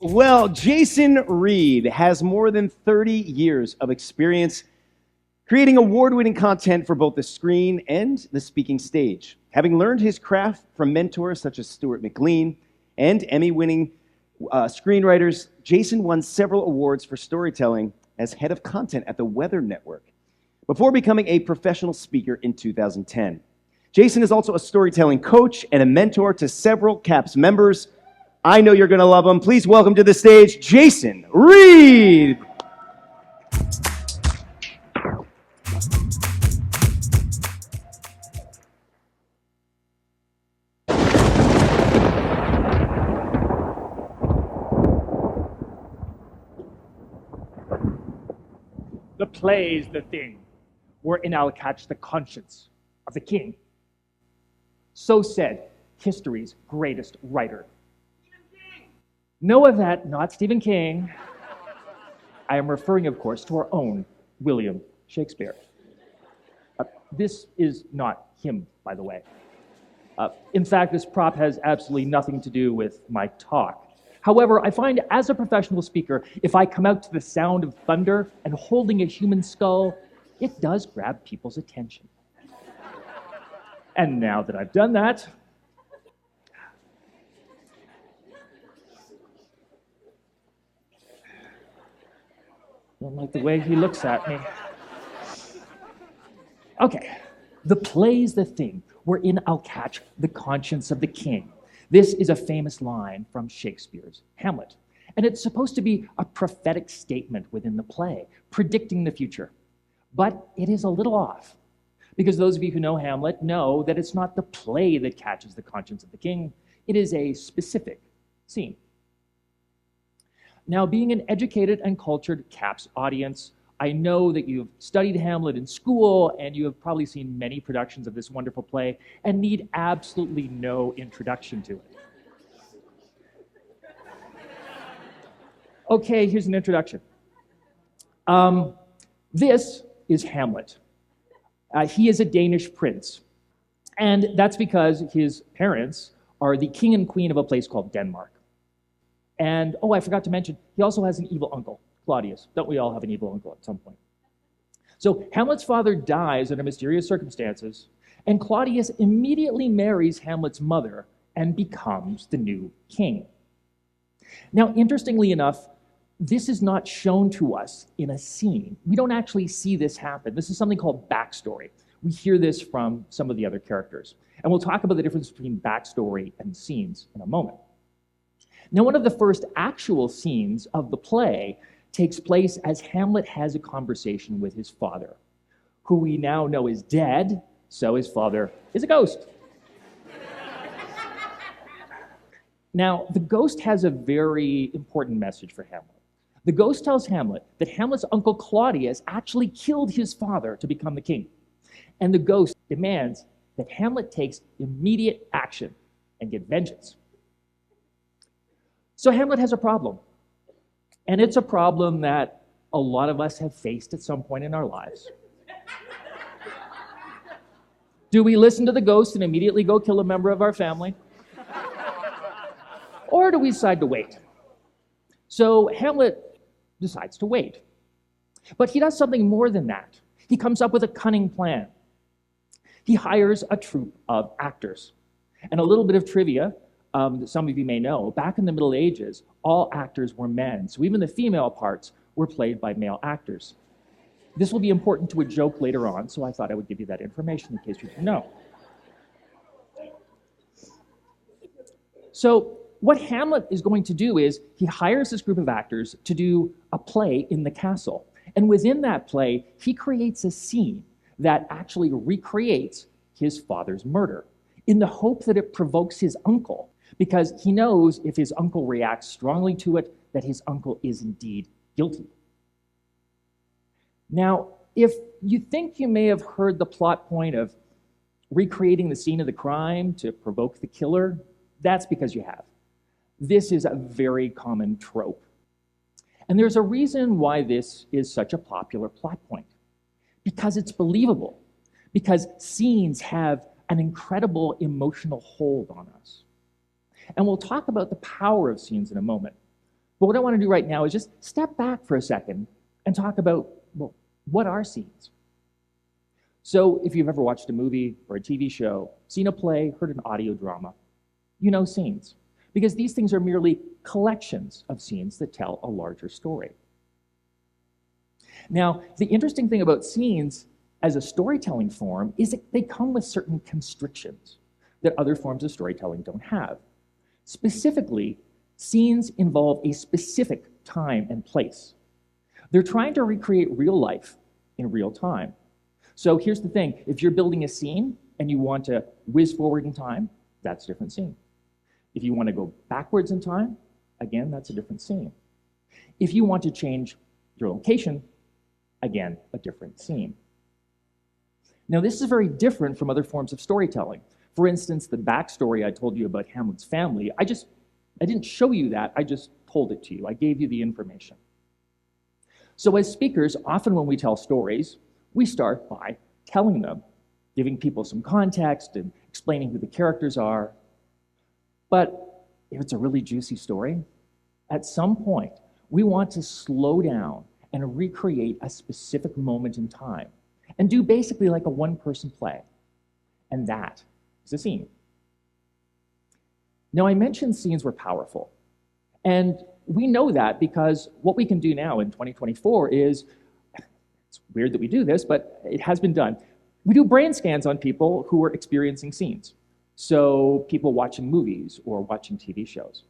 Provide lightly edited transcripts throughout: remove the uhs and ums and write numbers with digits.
Well, Jason Reid has more than 30 years of experience creating award-winning content for both the screen and the speaking stage. Having learned his craft from mentors such as Stuart McLean and Emmy-winning screenwriters, Jason won several awards for storytelling as head of content at the Weather Network before becoming a professional speaker in 2010. Jason is also a storytelling coach and a mentor to several CAPS members. I know you're going to love him. Please welcome to the stage, Jason Reid. The play's the thing, wherein I'll catch the conscience of the king. So said history's greatest writer. No, of that, not Stephen King. I am referring, of course, to our own William Shakespeare. This is not him, by the way. In fact, this prop has absolutely nothing to do with my talk. However, I find as a professional speaker, if I come out to the sound of thunder and holding a human skull, it does grab people's attention. And now that I've done that, don't like the way he looks at me. Okay, the play's the thing, wherein I'll catch the conscience of the king. This is a famous line from Shakespeare's Hamlet, and it's supposed to be a prophetic statement within the play, predicting the future. But it is a little off, because those of you who know Hamlet know that it's not the play that catches the conscience of the king, it is a specific scene. Now, being an educated and cultured CAPS audience, I know that you've studied Hamlet in school and you have probably seen many productions of this wonderful play and need absolutely no introduction to it. Okay, here's an introduction. This is Hamlet. He is a Danish prince, and that's because his parents are the king and queen of a place called Denmark. And, oh, I forgot to mention, he also has an evil uncle, Claudius. Don't we all have an evil uncle at some point? So Hamlet's father dies under mysterious circumstances, and Claudius immediately marries Hamlet's mother and becomes the new king. Now, interestingly enough, this is not shown to us in a scene. We don't actually see this happen. This is something called backstory. We hear this from some of the other characters. And we'll talk about the difference between backstory and scenes in a moment. Now, one of the first actual scenes of the play takes place as Hamlet has a conversation with his father, who we now know is dead, so his father is a ghost. Now, the ghost has a very important message for Hamlet. The ghost tells Hamlet that Hamlet's uncle Claudius actually killed his father to become the king. And the ghost demands that Hamlet takes immediate action and get vengeance. So Hamlet has a problem. And it's a problem that a lot of us have faced at some point in our lives. Do we listen to the ghost and immediately go kill a member of our family? Or do we decide to wait? So Hamlet decides to wait. But he does something more than that. He comes up with a cunning plan. He hires a troupe of actors. And a little bit of trivia that some of you may know, back in the Middle Ages, all actors were men. So even the female parts were played by male actors. This will be important to a joke later on, so I thought I would give you that information in case you didn't know. So what Hamlet is going to do is he hires this group of actors to do a play in the castle. And within that play, he creates a scene that actually recreates his father's murder in the hope that it provokes his uncle, because he knows if his uncle reacts strongly to it, that his uncle is indeed guilty. Now, if you think you may have heard the plot point of recreating the scene of the crime to provoke the killer, that's because you have. This is a very common trope. And there's a reason why this is such a popular plot point. Because it's believable. Because scenes have an incredible emotional hold on us. And we'll talk about the power of scenes in a moment. But what I want to do right now is just step back for a second and talk about, well, what are scenes? So if you've ever watched a movie or a TV show, seen a play, heard an audio drama, you know scenes. Because these things are merely collections of scenes that tell a larger story. Now, the interesting thing about scenes as a storytelling form is that they come with certain constrictions that other forms of storytelling don't have. Specifically, scenes involve a specific time and place. They're trying to recreate real life in real time. So here's the thing, if you're building a scene and you want to whiz forward in time, that's a different scene. If you want to go backwards in time, again, that's a different scene. If you want to change your location, again, a different scene. Now, this is very different from other forms of storytelling. For instance, the backstory I told you about Hamlet's family, I didn't show you that, I just told it to you. I gave you the information. So as speakers, often when we tell stories, we start by telling them, giving people some context and explaining who the characters are. But if it's a really juicy story, at some point, we want to slow down and recreate a specific moment in time and do basically like a one-person play. And that is a scene. Now, I mentioned scenes were powerful. And we know that because what we can do now in 2024 is, it's weird that we do this, but it has been done. We do brain scans on people who are experiencing scenes. So people watching movies or watching TV shows.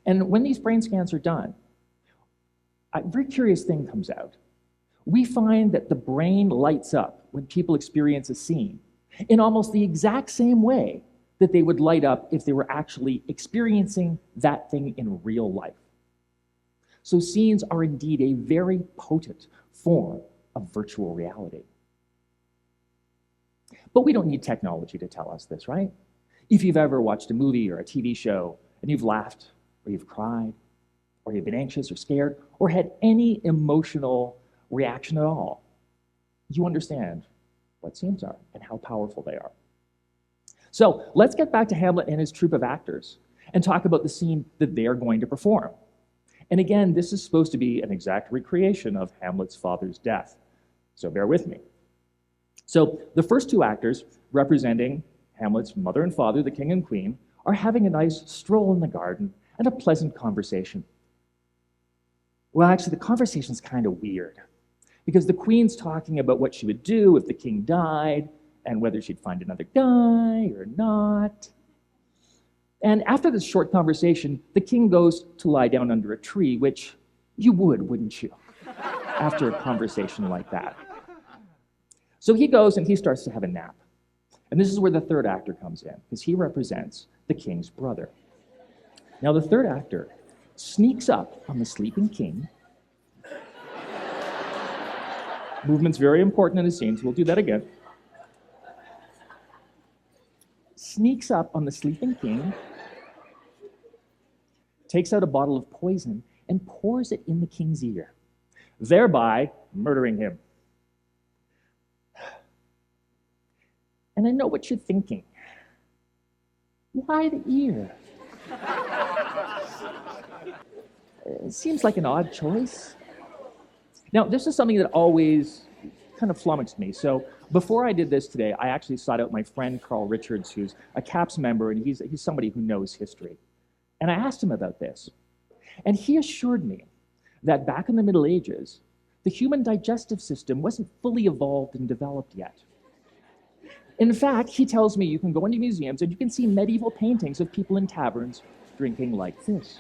And when these brain scans are done, a very curious thing comes out. We find that the brain lights up when people experience a scene in almost the exact same way that they would light up if they were actually experiencing that thing in real life. So scenes are indeed a very potent form of virtual reality. But we don't need technology to tell us this, right? If you've ever watched a movie or a TV show and you've laughed or you've cried or you've been anxious or scared or had any emotional reaction at all, you understand what scenes are and how powerful they are. So let's get back to Hamlet and his troupe of actors and talk about the scene that they are going to perform. And again, this is supposed to be an exact recreation of Hamlet's father's death. So bear with me. So the first two actors, representing Hamlet's mother and father, the king and queen, are having a nice stroll in the garden and a pleasant conversation. Well, actually, the conversation's kind of weird because the queen's talking about what she would do if the king died and whether she'd find another guy or not. And after this short conversation, the king goes to lie down under a tree, which you would, wouldn't you, after a conversation like that? So he goes and he starts to have a nap. And this is where the third actor comes in, because he represents the king's brother. Now, the third actor sneaks up on the sleeping king. Movement's very important in the scene, so we'll do that again. Sneaks up on the sleeping king, takes out a bottle of poison, and pours it in the king's ear, thereby murdering him. And I know what you're thinking. Why the ear? It seems like an odd choice. Now, this is something that always kind of flummoxed me. So before I did this today, I actually sought out my friend Carl Richards, who's a CAPS member, and he's somebody who knows history. And I asked him about this. And he assured me that back in the Middle Ages, the human digestive system wasn't fully evolved and developed yet. In fact, he tells me you can go into museums and you can see medieval paintings of people in taverns drinking like this.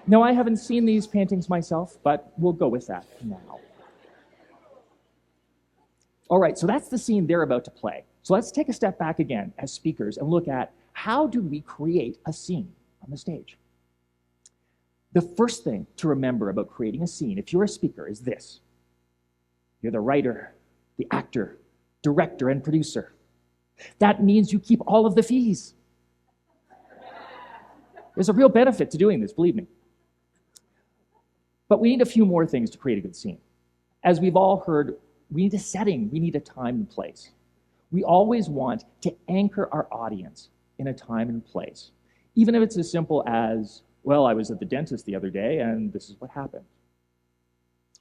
Now, I haven't seen these paintings myself, but we'll go with that now. All right, so that's the scene they're about to play. So let's take a step back again as speakers and look at how do we create a scene on the stage. The first thing to remember about creating a scene, if you're a speaker, is this. You're the writer, the actor, director, and producer. That means you keep all of the fees. There's a real benefit to doing this, believe me. But we need a few more things to create a good scene. As we've all heard, we need a setting, we need a time and place. We always want to anchor our audience in a time and place, even if it's as simple as, well, I was at the dentist the other day and this is what happened.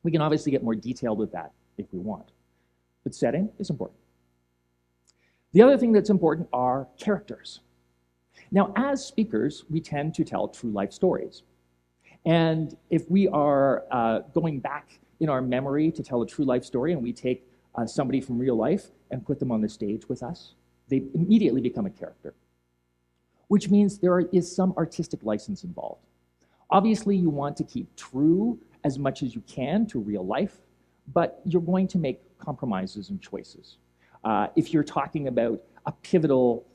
We can obviously get more detailed with that if we want, but setting is important. The other thing that's important are characters. Now, as speakers, we tend to tell true life stories. And if we are going back in our memory to tell a true life story and we take somebody from real life and put them on the stage with us, they immediately become a character, which means there is some artistic license involved. Obviously, you want to keep true as much as you can to real life, but you're going to make compromises and choices. If you're talking about a pivotal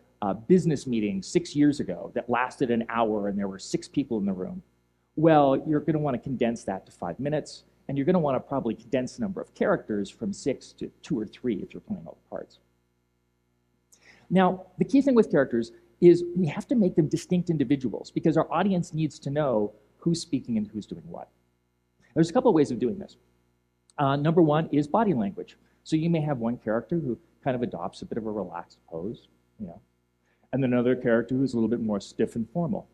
business meeting 6 years ago that lasted an hour and there were 6 people in the room, well, you're going to want to condense that to 5 minutes, and you're going to want to probably condense the number of characters from 6 to 2 or 3 if you're playing all the parts. Now, the key thing with characters is we have to make them distinct individuals because our audience needs to know who's speaking and who's doing what. There's a couple of ways of doing this. Number one is body language. So you may have one character who kind of adopts a bit of a relaxed pose, and then another character who's a little bit more stiff and formal.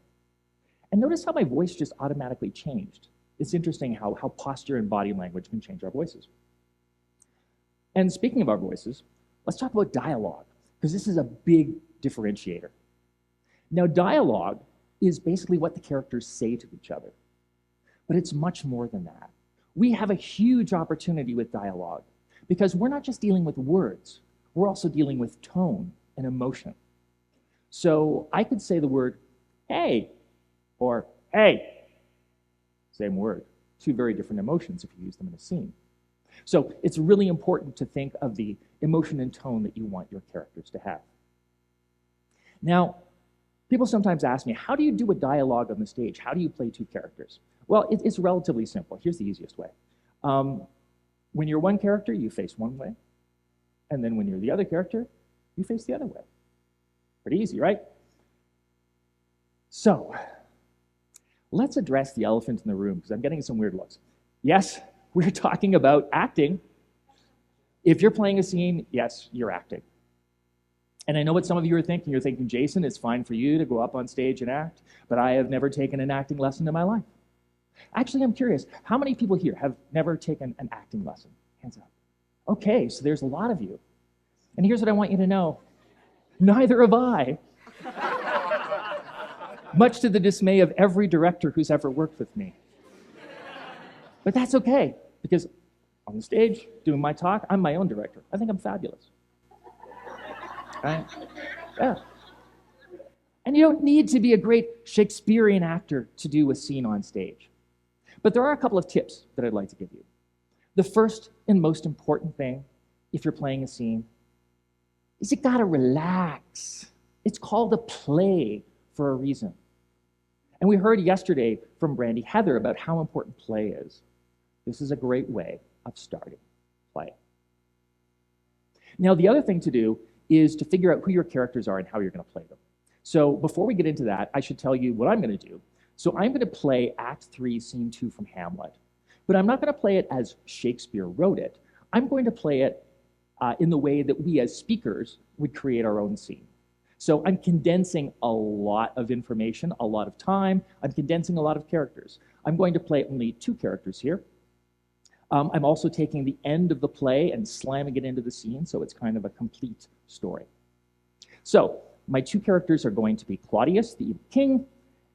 And notice how my voice just automatically changed. It's interesting how posture and body language can change our voices. And speaking of our voices, let's talk about dialogue, because this is a big differentiator. Now, dialogue is basically what the characters say to each other, but it's much more than that. We have a huge opportunity with dialogue because we're not just dealing with words, we're also dealing with tone and emotion. So I could say the word, hey, or hey, same word, 2 very different emotions if you use them in a scene. So it's really important to think of the emotion and tone that you want your characters to have. Now, people sometimes ask me, how do you do a dialogue on the stage? How do you play 2 characters? Well, it's relatively simple. Here's the easiest way. When you're one character, you face one way. And then when you're the other character, you face the other way. Pretty easy, right? So, let's address the elephant in the room, because I'm getting some weird looks. Yes, we're talking about acting. If you're playing a scene, yes, you're acting. And I know what some of you are thinking. You're thinking, Jason, it's fine for you to go up on stage and act, but I have never taken an acting lesson in my life. Actually, I'm curious, how many people here have never taken an acting lesson? Hands up. Okay, so there's a lot of you. And here's what I want you to know. Neither have I. Much to the dismay of every director who's ever worked with me. But that's okay, because on the stage, doing my talk, I'm my own director. I think I'm fabulous. Right? Yeah. And you don't need to be a great Shakespearean actor to do a scene on stage. But there are a couple of tips that I'd like to give you. The first and most important thing, if you're playing a scene, is you gotta relax. It's called a play for a reason. And we heard yesterday from Brandy Heather about how important play is. This is a great way of starting play. Now, the other thing to do is to figure out who your characters are and how you're gonna play them. So before we get into that, I should tell you what I'm gonna do. So I'm gonna play Act 3, Scene 2 from Hamlet. But I'm not gonna play it as Shakespeare wrote it. I'm going to play it in the way that we as speakers would create our own scene. So I'm condensing a lot of information, a lot of time. I'm condensing a lot of characters. I'm going to play only 2 characters here. I'm also taking the end of the play and slamming it into the scene, so it's kind of a complete story. So my 2 characters are going to be Claudius, the evil king,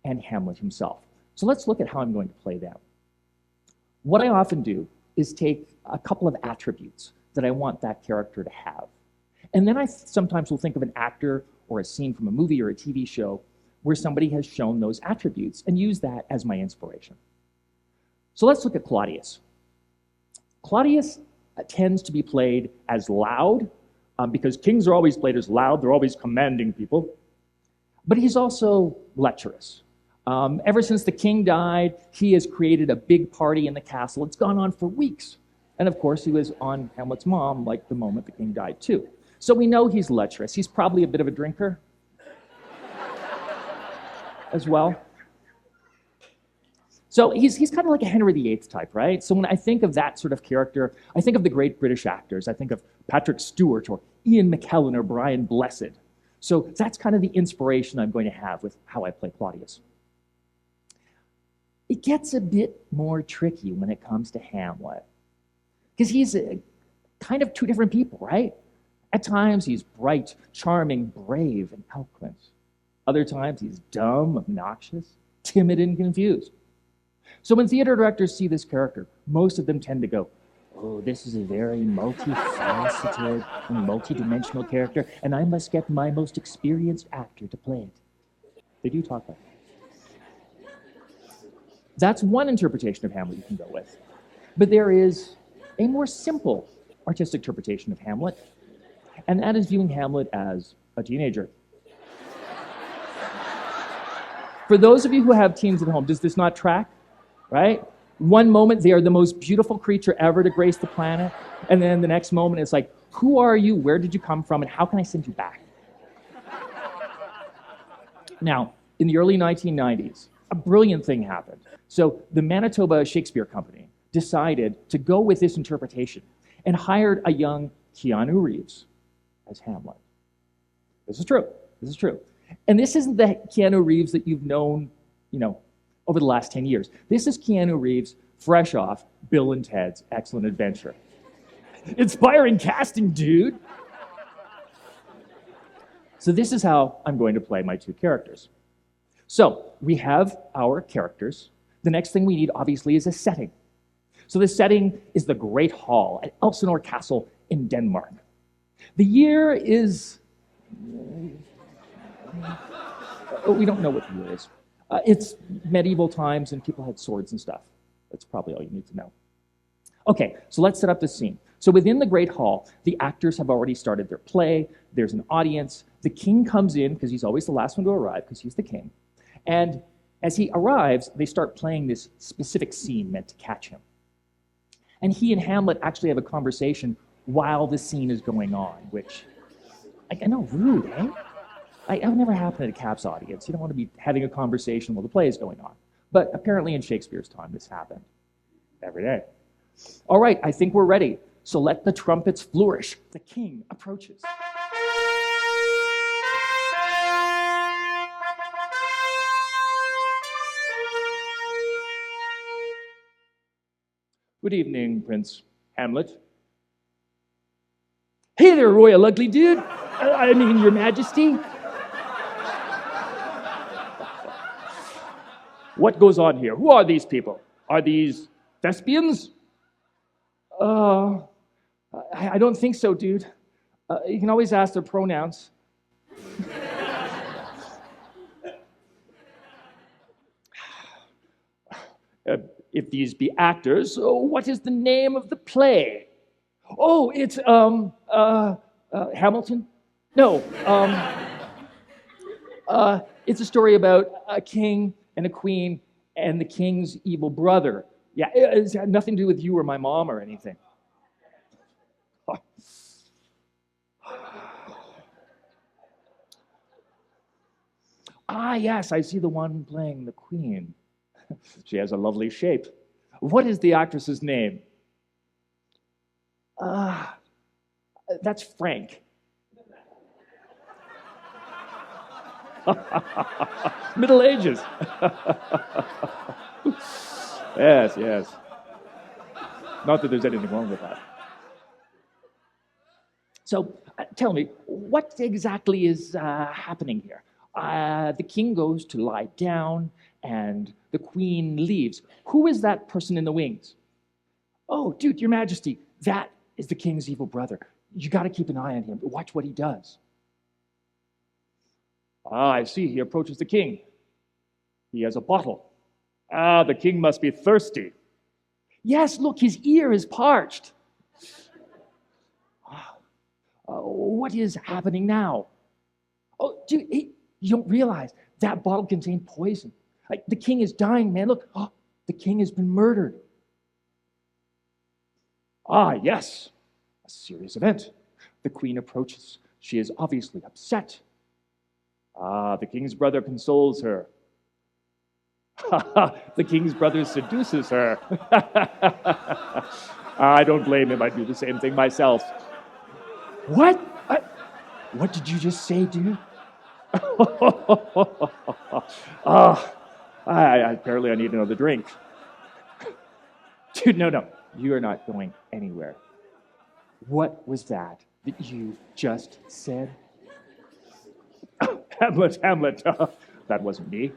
and Hamlet himself. So let's look at how I'm going to play them. What I often do is take a couple of attributes that I want that character to have. And then I sometimes will think of an actor or a scene from a movie or a TV show where somebody has shown those attributes and use that as my inspiration. So let's look at Claudius. Claudius tends to be played as loud, because kings are always played as loud, they're always commanding people. But he's also lecherous. Ever since the king died, he has created a big party in the castle. It's gone on for weeks. And of course, he was on Hamlet's mom like the moment the king died too. So we know he's lecherous. He's probably a bit of a drinker as well. So he's kind of like a Henry VIII type, right? So when I think of that sort of character, I think of the great British actors. I think of Patrick Stewart or Ian McKellen or Brian Blessed. So that's kind of the inspiration I'm going to have with how I play Claudius. It gets a bit more tricky when it comes to Hamlet, because he's kind of two different people, right? At times he's bright, charming, brave, and eloquent. Other times he's dumb, obnoxious, timid, and confused. So when theater directors see this character, most of them tend to go, oh, this is a very multifaceted and multidimensional character, and I must get my most experienced actor to play it. They do talk like that. That's one interpretation of Hamlet you can go with. But there is a more simple artistic interpretation of Hamlet, and that is viewing Hamlet as a teenager. For those of you who have teens at home, does this not track? Right? One moment, they are the most beautiful creature ever to grace the planet, and then the next moment, it's like, who are you, where did you come from, and how can I send you back? Now, in the early 1990s, a brilliant thing happened. So the Manitoba Shakespeare Company decided to go with this interpretation and hired a young Keanu Reeves as Hamlet. This is true. This is true. And this isn't the Keanu Reeves that you've known, over the last 10 years. This is Keanu Reeves fresh off Bill and Ted's Excellent Adventure. Inspiring casting, dude. So this is how I'm going to play my two characters. So we have our characters. The next thing we need, obviously, is a setting. So the setting is the Great Hall at Elsinore Castle in Denmark. The year is... we don't know what the year is. It's medieval times and people had swords and stuff. That's probably all you need to know. Okay, so let's set up the scene. So within the Great Hall, the actors have already started their play. There's an audience. The king comes in, because he's always the last one to arrive, because he's the king. And as he arrives, they start playing this specific scene meant to catch him. And he and Hamlet actually have a conversation while the scene is going on, which, I know, rude, eh? That would never happen at a CAPS audience. You don't want to be having a conversation while the play is going on. But apparently in Shakespeare's time, this happened every day. All right, I think we're ready. So let the trumpets flourish. The king approaches. Good evening, Prince Hamlet. Hey there, royal ugly dude. I mean, your majesty. What goes on here? Who are these people? Are these thespians? I don't think so, dude. You can always ask their pronouns. If these be actors, what is the name of the play? Oh, it's, Hamilton? No, it's a story about a king and a queen and the king's evil brother. Yeah, it's had nothing to do with you or my mom or anything. Ah, yes, I see the one playing the queen. She has a lovely shape. What is the actress's name? That's Frank. Middle Ages. Yes. Not that there's anything wrong with that. So, tell me, what exactly is happening here? The king goes to lie down, and the queen leaves. Who is that person in the wings? Oh, dude, your majesty, that is the king's evil brother. You got to keep an eye on him. Watch what he does. Ah, I see. He approaches the king. He has a bottle. Ah, the king must be thirsty. Yes, look, his ear is parched. What is happening now? Oh, dude, you don't realize that bottle contained poison. The king is dying, man. Look, the king has been murdered. Ah, yes, a serious event. The queen approaches. She is obviously upset. Ah, the king's brother consoles her. The king's brother seduces her. I don't blame him. I'd do the same thing myself. What? What did you just say, dude? Ah, apparently I need another drink. Dude, no. You are not going anywhere. What was that you just said? Hamlet. That wasn't me.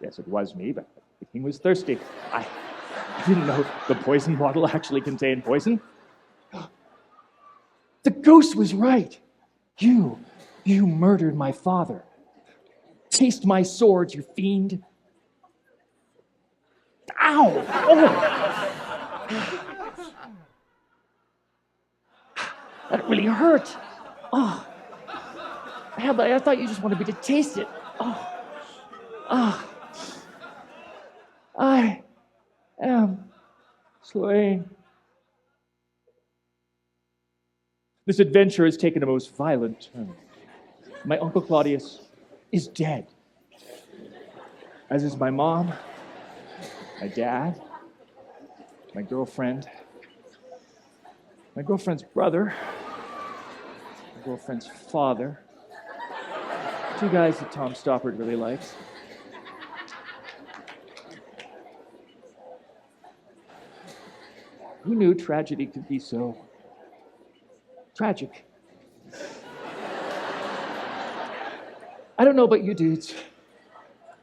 Yes, it was me, but the king was thirsty. I didn't know the poison bottle actually contained poison. The ghost was right. You murdered my father. Taste my sword, you fiend. Ow! Oh! That really hurt. Oh. I thought you just wanted me to taste it. Oh. I am slain. This adventure has taken a most violent turn. My Uncle Claudius is dead, as is my mom, my dad, my girlfriend, my girlfriend's brother, my girlfriend's father, two guys that Tom Stoppard really likes. Who knew tragedy could be so tragic? I don't know about you dudes,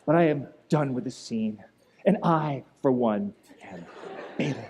but I am done with this scene. And I, for one, am bailing.